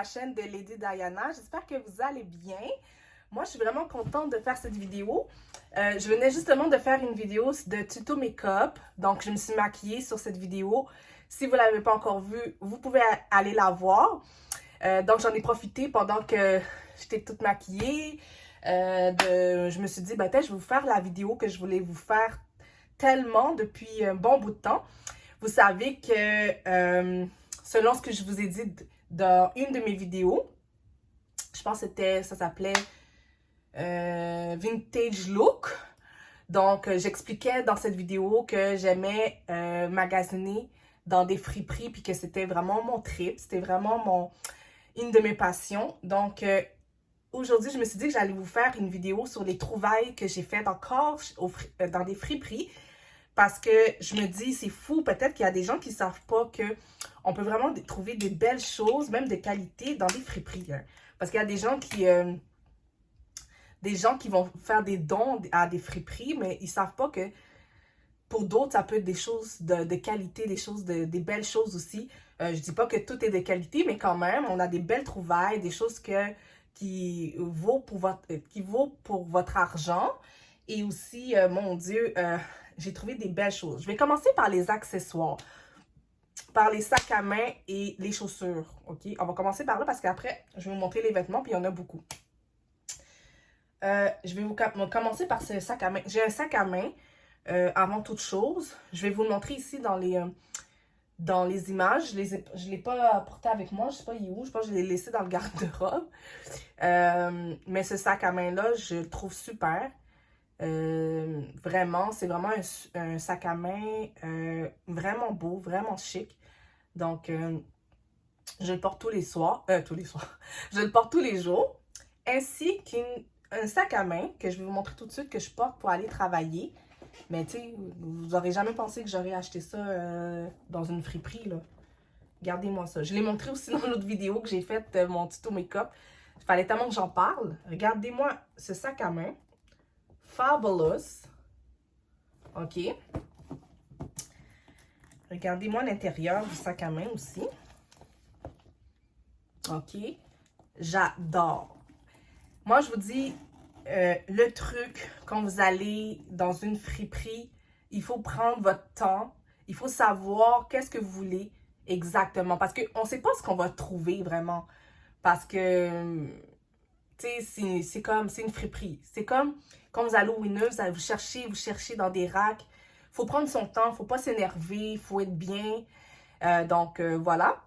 la chaîne de Lady Diana. J'espère que vous allez bien. Moi, je suis vraiment contente de faire cette vidéo. Je venais justement de faire une vidéo de tuto make-up. Donc, je me suis maquillée sur cette vidéo. Si vous ne l'avez pas encore vue, vous pouvez aller la voir. Donc, j'en ai profité pendant que j'étais toute maquillée. Je me suis dit, ben, peut-être je vais vous faire la vidéo que je voulais vous faire tellement depuis un bon bout de temps. Vous savez que selon ce que je vous ai dit dans une de mes vidéos, je pense que ça s'appelait Vintage Look. Donc, j'expliquais dans cette vidéo que j'aimais magasiner dans des friperies puis que c'était vraiment mon trip, c'était vraiment une de mes passions. Donc, aujourd'hui, je me suis dit que j'allais vous faire une vidéo sur les trouvailles que j'ai faites encore dans des friperies. Parce que je me dis, c'est fou, peut-être qu'il y a des gens qui ne savent pas qu'on peut vraiment trouver des belles choses, même de qualité, dans des friperies. Hein. Parce qu'il y a des gens qui vont faire des dons à des friperies, mais ils ne savent pas que pour d'autres, ça peut être des choses de qualité, des belles choses aussi. Je ne dis pas que tout est de qualité, mais quand même, on a des belles trouvailles, des choses qui vaut pour votre argent. Et aussi, mon Dieu, j'ai trouvé des belles choses. Je vais commencer par les accessoires, par les sacs à main et les chaussures, ok? On va commencer par là parce qu'après, je vais vous montrer les vêtements, puis il y en a beaucoup. Je vais commencer par ce sac à main. J'ai un sac à main, avant toute chose. Je vais vous le montrer ici dans les images. Je ne l'ai pas porté avec moi, je ne sais pas il est où. Je pense que je l'ai laissé dans le garde-robe. Mais ce sac à main-là, je le trouve super. Vraiment, c'est vraiment un sac à main vraiment beau, vraiment chic. Donc, je le porte tous les soirs. Je le porte tous les jours. Ainsi qu'un sac à main que je vais vous montrer tout de suite que je porte pour aller travailler. Mais tu sais, vous n'aurez jamais pensé que j'aurais acheté ça dans une friperie, là. Regardez-moi ça. Je l'ai montré aussi dans l'autre vidéo que j'ai faite, mon tuto make-up. Il fallait tellement que j'en parle. Regardez-moi ce sac à main. Fabulous. OK. Regardez-moi l'intérieur du sac à main aussi. OK. J'adore. Moi, je vous dis, le truc, quand vous allez dans une friperie, il faut prendre votre temps. Il faut savoir qu'est-ce que vous voulez exactement. Parce qu'on ne sait pas ce qu'on va trouver vraiment. Parce que, tu sais, c'est une friperie. C'est comme quand vous allez au Winners, vous cherchez dans des racks. Il faut prendre son temps, il ne faut pas s'énerver, il faut être bien. Donc, voilà.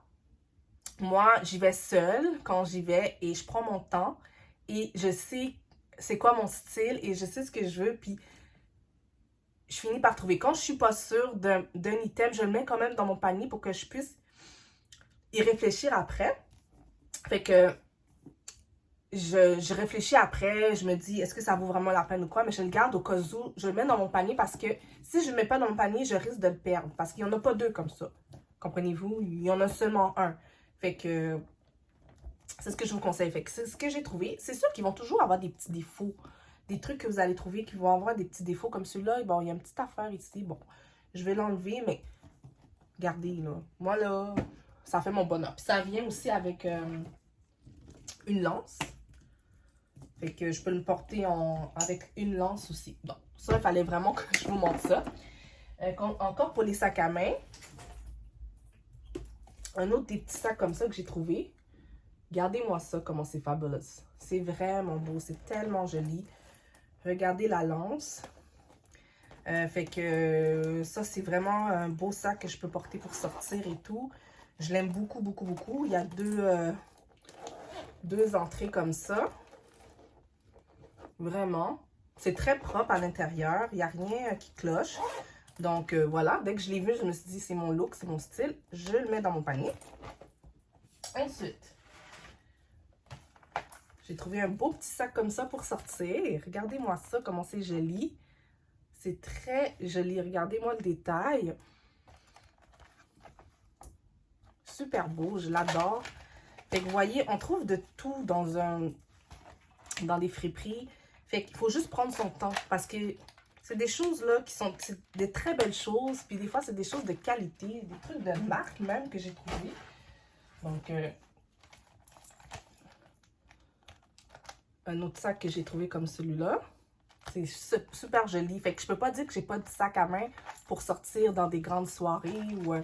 Moi, j'y vais seule quand j'y vais et je prends mon temps. Et je sais c'est quoi mon style et je sais ce que je veux. Puis, je finis par trouver. Quand je ne suis pas sûre d'un item, je le mets quand même dans mon panier pour que je puisse y réfléchir après. Fait que je réfléchis après, je me dis, est-ce que ça vaut vraiment la peine ou quoi? Mais je le garde au cas où, je le mets dans mon panier parce que si je ne le mets pas dans mon panier, je risque de le perdre. Parce qu'il n'y en a pas deux comme ça. Comprenez-vous? Il y en a seulement un. Fait que c'est ce que je vous conseille. Fait que c'est ce que j'ai trouvé. C'est sûr qu'ils vont toujours avoir des petits défauts. Des trucs que vous allez trouver qui vont avoir des petits défauts comme celui-là. Bon, il y a une petite affaire ici. Bon, je vais l'enlever, mais regardez, là. Moi, là, ça fait mon bonheur. Puis ça vient aussi avec une lance. Fait que je peux le porter avec une lance aussi. Donc, ça, il fallait vraiment que je vous montre ça. Encore pour les sacs à main. Un autre des petits sacs comme ça que j'ai trouvé. Regardez-moi ça, comment c'est fabulous. C'est vraiment beau, c'est tellement joli. Regardez la lance. Fait que ça, c'est vraiment un beau sac que je peux porter pour sortir et tout. Je l'aime beaucoup, beaucoup, beaucoup. Il y a deux entrées comme ça. Vraiment. C'est très propre à l'intérieur. Il n'y a rien qui cloche. Donc, voilà. Dès que je l'ai vu, je me suis dit, c'est mon look, c'est mon style. Je le mets dans mon panier. Ensuite, j'ai trouvé un beau petit sac comme ça pour sortir. Regardez-moi ça, comment c'est joli. C'est très joli. Regardez-moi le détail. Super beau, je l'adore. Fait que vous voyez, on trouve de tout dans des friperies. Fait qu'il faut juste prendre son temps parce que c'est des choses là qui sont des très belles choses. Puis des fois, c'est des choses de qualité, des trucs de marque même que j'ai trouvé. Donc, un autre sac que j'ai trouvé comme celui-là. C'est super joli. Fait que je peux pas dire que j'ai pas de sac à main pour sortir dans des grandes soirées ou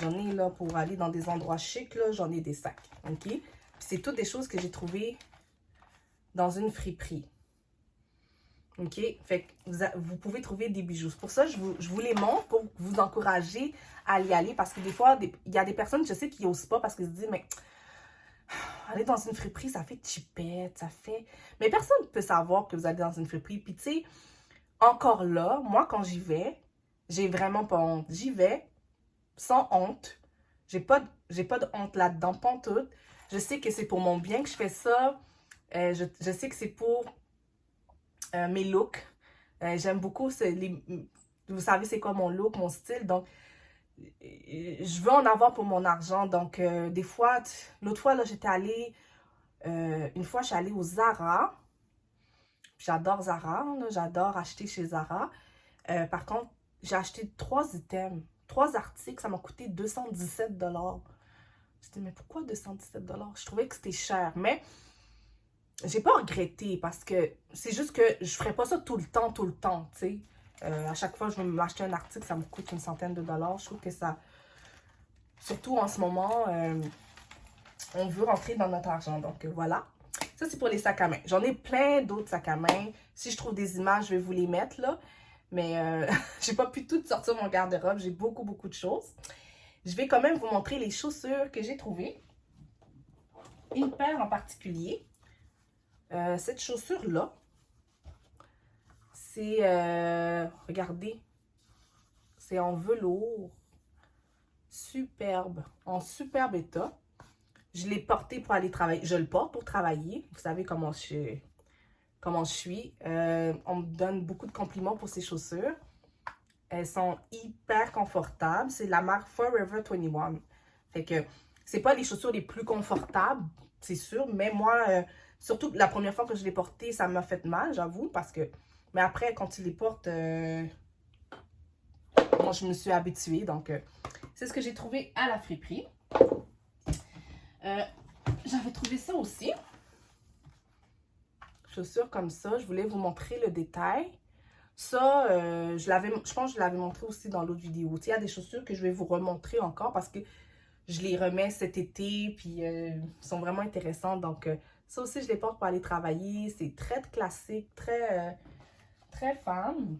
j'en ai là pour aller dans des endroits chics, là, j'en ai des sacs. OK? Puis c'est toutes des choses que j'ai trouvées dans une friperie. OK? Fait que vous pouvez trouver des bijoux. C'est pour ça que je vous les montre pour vous encourager à y aller. Parce que des fois, il y a des personnes, je sais, qui n'osent pas parce qu'ils se disent, mais aller dans une friperie, ça fait chipette, ça fait... Mais personne ne peut savoir que vous allez dans une friperie. Puis tu sais, encore là, moi, quand j'y vais, j'ai vraiment pas honte. J'y vais sans honte. J'ai pas de honte là-dedans, pantoute. Je sais que c'est pour mon bien que je fais ça. Je sais que c'est pour mes looks. J'aime beaucoup, vous savez c'est quoi mon look, mon style. Donc, je veux en avoir pour mon argent. Donc, des fois, l'autre fois, là, j'étais allée... une fois, je suis allée au Zara. J'adore Zara. J'adore acheter chez Zara. Par contre, j'ai acheté 3 items. 3 articles. Ça m'a coûté 217 $. Je me dis, mais pourquoi 217 $? Je trouvais que c'était cher. Mais j'ai pas regretté parce que c'est juste que je ferais pas ça tout le temps, tu sais. À chaque fois que je veux m'acheter un article, ça me coûte une centaine de dollars. Je trouve que ça... Surtout en ce moment, on veut rentrer dans notre argent. Donc, voilà. Ça, c'est pour les sacs à main. J'en ai plein d'autres sacs à main. Si je trouve des images, je vais vous les mettre, là. Mais j'ai pas pu tout sortir mon garde-robe. J'ai beaucoup, beaucoup de choses. Je vais quand même vous montrer les chaussures que j'ai trouvées. Une paire en particulier. Cette chaussure-là, c'est, regardez, c'est en velours. Superbe, en superbe état. Je l'ai porté pour aller travailler. Je le porte pour travailler. Vous savez comment je suis. On me donne beaucoup de compliments pour ces chaussures. Elles sont hyper confortables. C'est la marque Forever 21. Fait que c'est pas les chaussures les plus confortables, c'est sûr. Mais moi, surtout la première fois que je l'ai porté, ça m'a fait mal, j'avoue. Parce que... Mais après, quand tu les portes, moi, je me suis habituée. Donc, c'est ce que j'ai trouvé à la friperie. J'avais trouvé ça aussi. Chaussures comme ça. Je voulais vous montrer le détail. Ça, je pense que je l'avais montré aussi dans l'autre vidéo. Il y a des chaussures que je vais vous remontrer encore parce que je les remets cet été. Puis, ils sont vraiment intéressants. Donc, ça aussi, je les porte pour aller travailler. C'est très classique, très femme.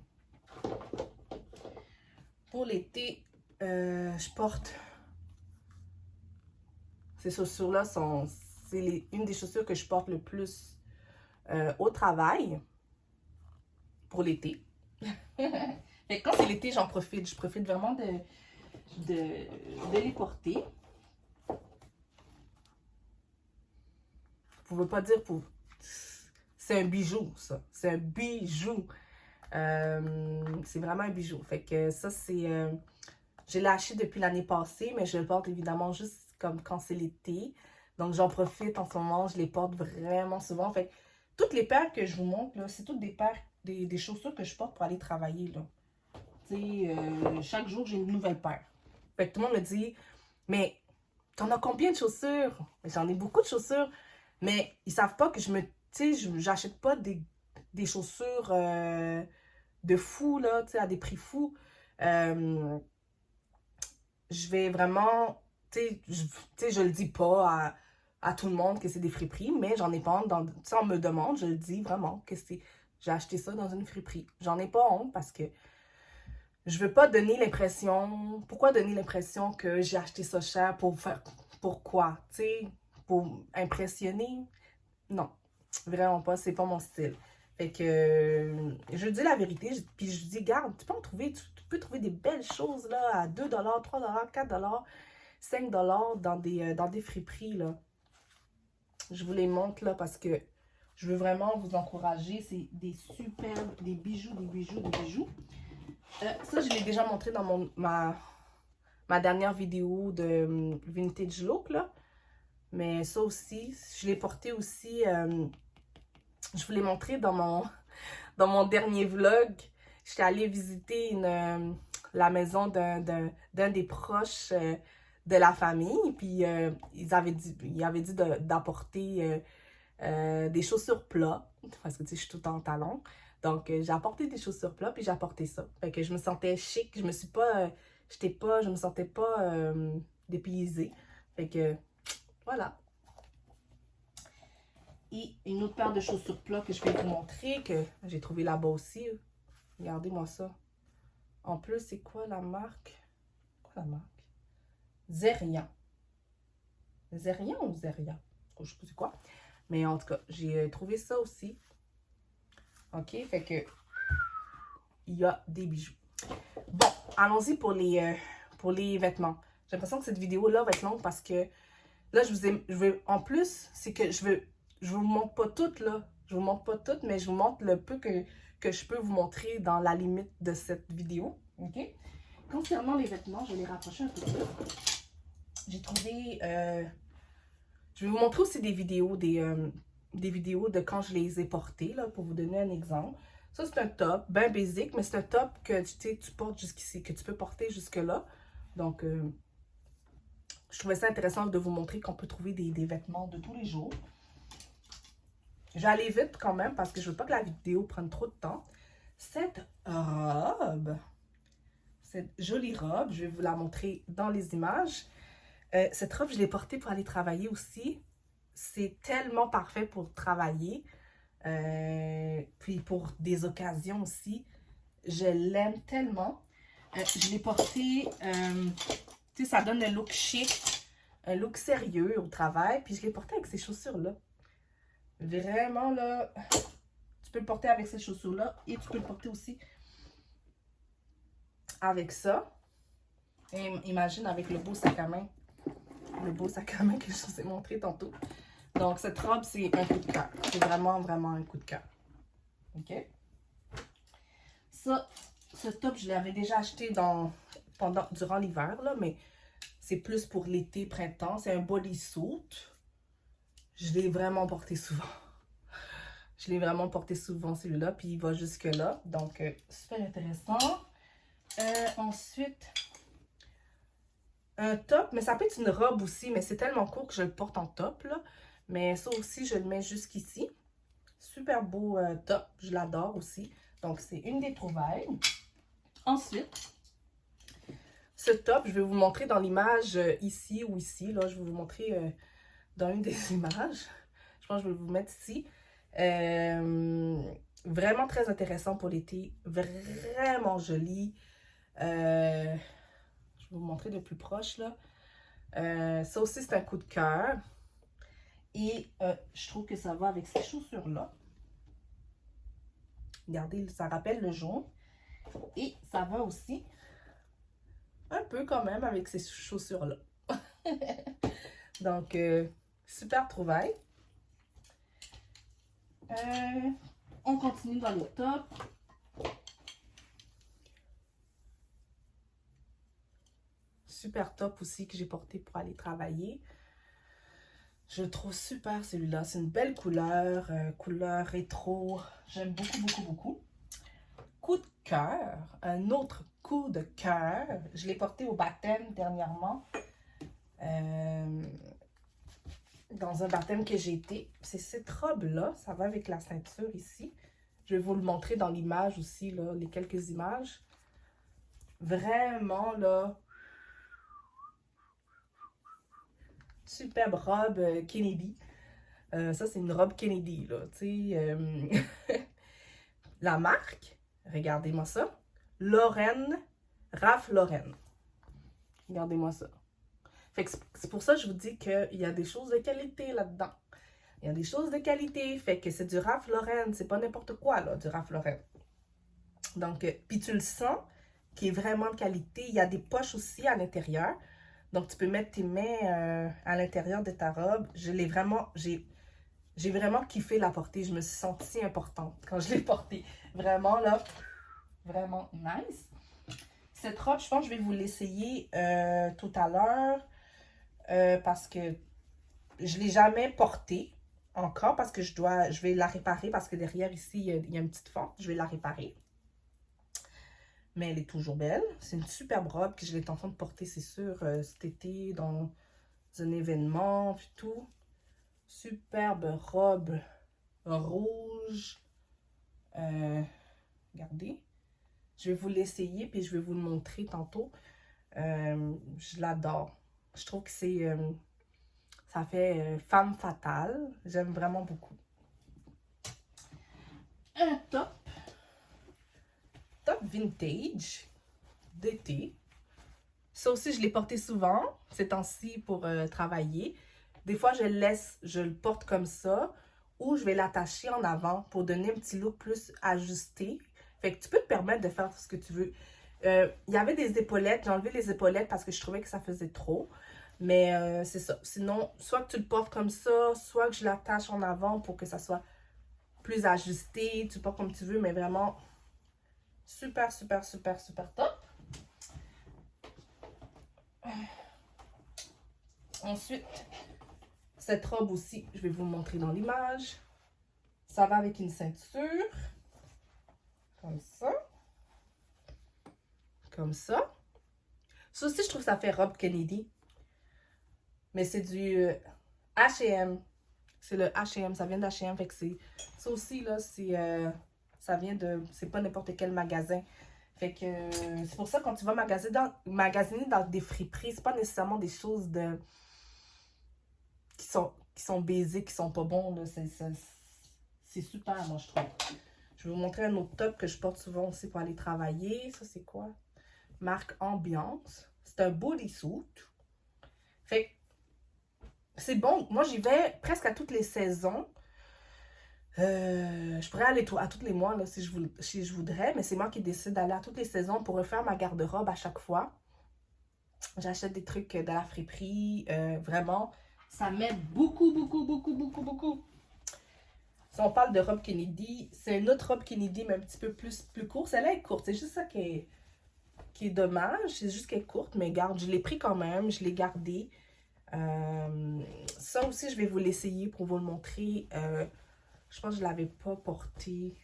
Pour l'été, je porte... Ces chaussures-là c'est une des chaussures que je porte le plus au travail pour l'été. Et quand c'est l'été, j'en profite. Je profite vraiment de les porter. Vous ne pouvez pas dire pour... C'est un bijou, ça. C'est un bijou. C'est vraiment un bijou. Fait que ça, c'est... je l'ai acheté depuis l'année passée, mais je le porte évidemment juste comme quand c'est l'été. Donc, j'en profite en ce moment. Je les porte vraiment souvent. Fait que toutes les paires que je vous montre, là, c'est toutes des paires, des chaussures que je porte pour aller travailler, là. Tu sais, chaque jour, j'ai une nouvelle paire. Fait que tout le monde me dit, mais t'en as combien de chaussures? J'en ai beaucoup de chaussures, mais ils savent pas que tu sais, j'achète pas des chaussures de fou, là, tu sais, à des prix fous. Je vais vraiment... Tu sais, je le dis pas à tout le monde que c'est des friperies, mais j'en ai pas honte. Tu sais, on me demande, je le dis vraiment que j'ai acheté ça dans une friperie. J'en ai pas honte parce que je veux pas donner l'impression... Pourquoi donner l'impression que j'ai acheté ça cher pour faire... Pourquoi? Tu sais, pour impressionner? Non, vraiment pas. C'est pas mon style. Fait que je dis la vérité, puis je dis, garde, tu peux en trouver, tu peux trouver des belles choses là à 2 $, 3 $, 4 $, 5 $ dans des friperies, là. Je vous les montre, là, parce que je veux vraiment vous encourager. C'est des superbes, des bijoux, des bijoux, des bijoux. Ça, je l'ai déjà montré dans ma dernière vidéo de Vintage Look, là. Mais ça aussi, je l'ai porté aussi... je vous l'ai montré dans mon dernier vlog. J'étais allée visiter la maison d'un des proches de la famille. Puis, il avait dit d'apporter des chaussures plats, parce que tu sais, je suis tout le temps en talons. Donc, j'ai apporté des chaussures plats, puis j'ai apporté ça. Fait que je me sentais chic, je me suis pas, je me sentais pas dépaysée. Fait que, voilà. Et une autre paire de chaussures plats que je vais vous montrer, que j'ai trouvé là-bas aussi. Regardez-moi ça. En plus, c'est quoi la marque? Quoi la marque? Zerian. Zerian ou Zeria? Je sais pas c'est quoi. Mais en tout cas, j'ai trouvé ça aussi. OK, fait que il y a des bijoux. Bon, allons-y pour les vêtements. J'ai l'impression que cette vidéo-là va être longue parce que là, en plus, c'est que je vous montre pas toutes, là. Je vous montre pas toutes, mais je vous montre le peu que je peux vous montrer dans la limite de cette vidéo. OK? Concernant les vêtements, je vais les rapprocher un peu plus. J'ai trouvé... je vais vous montrer aussi des vidéos de quand je les ai portés, là, pour vous donner un exemple. Ça, c'est un top, bien basique, mais c'est un top que tu portes jusqu'ici, que tu peux porter jusque-là. Donc, je trouvais ça intéressant de vous montrer qu'on peut trouver des vêtements de tous les jours. Je vais aller vite quand même parce que je ne veux pas que la vidéo prenne trop de temps. Cette jolie robe, je vais vous la montrer dans les images. Cette robe, je l'ai portée pour aller travailler aussi. C'est tellement parfait pour travailler. Puis pour des occasions aussi. Je l'aime tellement. Je l'ai portée, tu sais, ça donne un look chic, un look sérieux au travail. Puis je l'ai portée avec ces chaussures-là. Vraiment, là, tu peux le porter avec ces chaussures-là et tu peux le porter aussi avec ça. Et imagine avec le beau sac à main. Le beau sac à main que je vous ai montré tantôt. Donc, cette robe, c'est un coup de cœur. C'est vraiment, vraiment un coup de cœur. OK? Ça, ce top, je l'avais déjà acheté durant l'hiver, là, mais c'est plus pour l'été, printemps. C'est un bodysuit. Je l'ai vraiment porté souvent. Je l'ai vraiment porté souvent, celui-là, puis il va jusque-là. Donc, super intéressant. Ensuite, un top, mais ça peut être une robe aussi, mais c'est tellement court que je le porte en top, là. Mais ça aussi, je le mets jusqu'ici. Super beau top, je l'adore aussi. Donc, c'est une des trouvailles. Ensuite, ce top, je vais vous montrer dans l'image ici ou ici. Là, je vais vous montrer dans une des images. Je pense que je vais vous mettre ici. Vraiment très intéressant pour l'été. Vraiment joli. Je vais vous montrer de plus proche, là. Ça aussi, c'est un coup de cœur. Et je trouve que ça va avec ces chaussures-là. Regardez, ça rappelle le jaune. Et ça va aussi un peu quand même avec ces chaussures-là. Donc, super trouvaille. On continue dans le top. Super top aussi que j'ai porté pour aller travailler. Je le trouve super celui-là. C'est une belle couleur, couleur rétro. J'aime beaucoup, beaucoup, beaucoup. Coup de cœur, un autre coup de cœur. Je l'ai porté au baptême dernièrement. Dans un baptême que j'ai été. C'est cette robe-là. Ça va avec la ceinture ici. Je vais vous le montrer dans l'image aussi, là, les quelques images. Vraiment, là, superbe robe Kennedy. Ça, c'est une robe Kennedy, là, tu sais. La marque, regardez-moi ça. Lauren, Ralph Lauren. Regardez-moi ça. Fait que c'est pour ça que je vous dis qu'il y a des choses de qualité là-dedans. Il y a des choses de qualité. Fait que c'est du Ralph Lauren. C'est pas n'importe quoi, là, du Ralph Lauren. Donc, puis tu le sens, qui est vraiment de qualité. Il y a des poches aussi à l'intérieur. Donc, tu peux mettre tes mains à l'intérieur de ta robe. J'ai vraiment kiffé la porter. Je me suis sentie importante quand je l'ai portée. Vraiment, là, vraiment nice. Cette robe, je pense que je vais vous l'essayer tout à l'heure parce que je ne l'ai jamais portée encore parce que je vais la réparer parce que derrière ici, il y a une petite fente. Je vais la réparer. Mais elle est toujours belle. C'est une superbe robe que je vais en train de porter, c'est sûr, cet été, dans un événement, puis tout. superbe robe rouge. Regardez. Je vais vous l'essayer puis je vais vous le montrer tantôt. Je l'adore. Je trouve que c'est... ça fait femme fatale. J'aime vraiment beaucoup. Un top. Top vintage d'été. Ça aussi, je l'ai porté souvent ces temps-ci pour travailler. Des fois, je le porte comme ça ou je vais l'attacher en avant pour donner un petit look plus ajusté. Fait que tu peux te permettre de faire ce que tu veux. Il y avait des épaulettes. J'ai enlevé les épaulettes parce que je trouvais que ça faisait trop. Mais c'est ça. Sinon, soit que tu le portes comme ça, soit que je l'attache en avant pour que ça soit plus ajusté. Tu le portes comme tu veux, mais vraiment super, super, super, super top. Ensuite, cette robe aussi, je vais vous montrer dans l'image. Ça va avec une ceinture. Comme ça. Comme ça. Ça aussi, je trouve que ça fait robe Kennedy. Mais c'est du H&M. C'est le H&M, ça vient d'H&M. Fait que c'est... Ça aussi, là, c'est... ça vient de... C'est pas n'importe quel magasin. Fait que c'est pour ça quand tu vas magasiner dans des friperies, c'est pas nécessairement des choses de... qui sont baisées, qui sont pas bons. C'est super, moi, je trouve. Je vais vous montrer un autre top que je porte souvent aussi pour aller travailler. Ça, c'est quoi? Marque Ambiance. C'est un bodysuit. Fait que c'est bon. Moi, j'y vais presque à toutes les saisons. Je pourrais aller à tous les mois là, si je voudrais, mais c'est moi qui décide d'aller à toutes les saisons pour refaire ma garde-robe à chaque fois. J'achète des trucs de la friperie. Vraiment, ça m'aide beaucoup, beaucoup, beaucoup, beaucoup, beaucoup. Si on parle de robe Kennedy, c'est une autre robe Kennedy, mais un petit peu plus courte. Celle-là est courte, c'est juste ça qui est dommage. C'est juste qu'elle est courte, mais garde, je l'ai pris quand même, je l'ai gardé. Ça aussi, je vais vous l'essayer pour vous le montrer. Je pense que je ne l'avais pas porté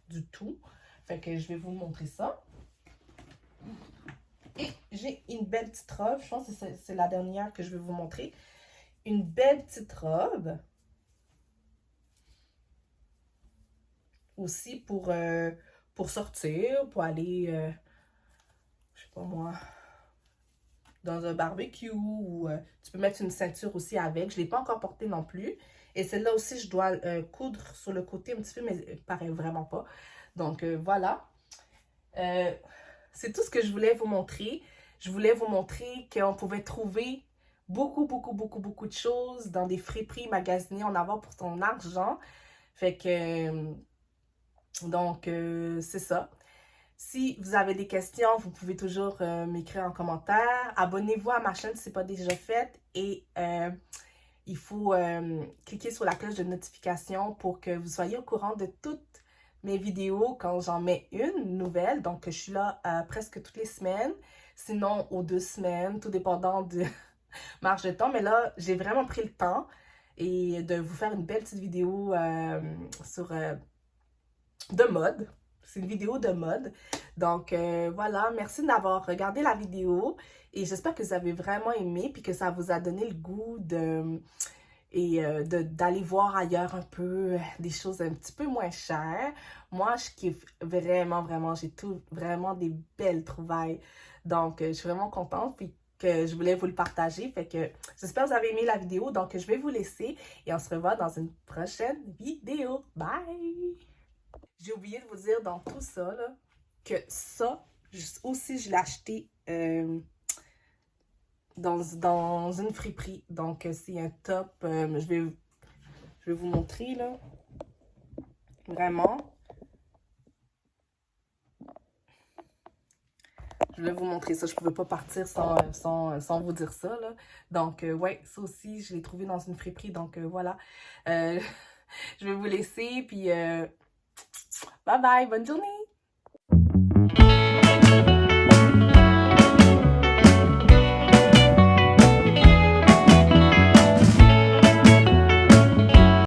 du tout. Fait que je vais vous montrer ça. Et j'ai une belle petite robe. Je pense que c'est la dernière que je vais vous montrer. Une belle petite robe. Aussi pour sortir, pour aller, je sais pas moi, dans un barbecue. Ou tu peux mettre une ceinture aussi avec. Je ne l'ai pas encore portée non plus. Et celle-là aussi, je dois coudre sur le côté un petit peu, mais il paraît vraiment pas. Donc, voilà. C'est tout ce que je voulais vous montrer. Je voulais vous montrer qu'on pouvait trouver beaucoup, beaucoup, beaucoup, beaucoup de choses dans des friperies magasinés en avoir pour ton argent. Fait que, donc, c'est ça. Si vous avez des questions, vous pouvez toujours m'écrire en commentaire. Abonnez-vous à ma chaîne si ce n'est pas déjà fait. Et il faut cliquer sur la cloche de notification pour que vous soyez au courant de toutes mes vidéos quand j'en mets une nouvelle. Donc, je suis là presque toutes les semaines, sinon aux 2 semaines, tout dépendant de marge de temps. Mais là, j'ai vraiment pris le temps et de vous faire une belle petite vidéo sur de mode. C'est une vidéo de mode. Donc, voilà. Merci d'avoir regardé la vidéo. Et j'espère que vous avez vraiment aimé. Puis que ça vous a donné le goût d'aller voir ailleurs un peu des choses un petit peu moins chères. Moi, je kiffe vraiment, vraiment. J'ai vraiment des belles trouvailles. Donc, je suis vraiment contente. Puis que je voulais vous le partager. Fait que j'espère que vous avez aimé la vidéo. Donc, je vais vous laisser. Et on se revoit dans une prochaine vidéo. Bye! J'ai oublié de vous dire dans tout ça, là, que ça, aussi, je l'ai acheté dans une friperie. Donc, c'est un top. Je vais vous montrer, là. Vraiment. Je vais vous montrer ça. Je ne pouvais pas partir sans vous dire ça, là. Donc, ouais, ça aussi, je l'ai trouvé dans une friperie. Donc, voilà. Je vais vous laisser, puis... bye bye, bonne journée!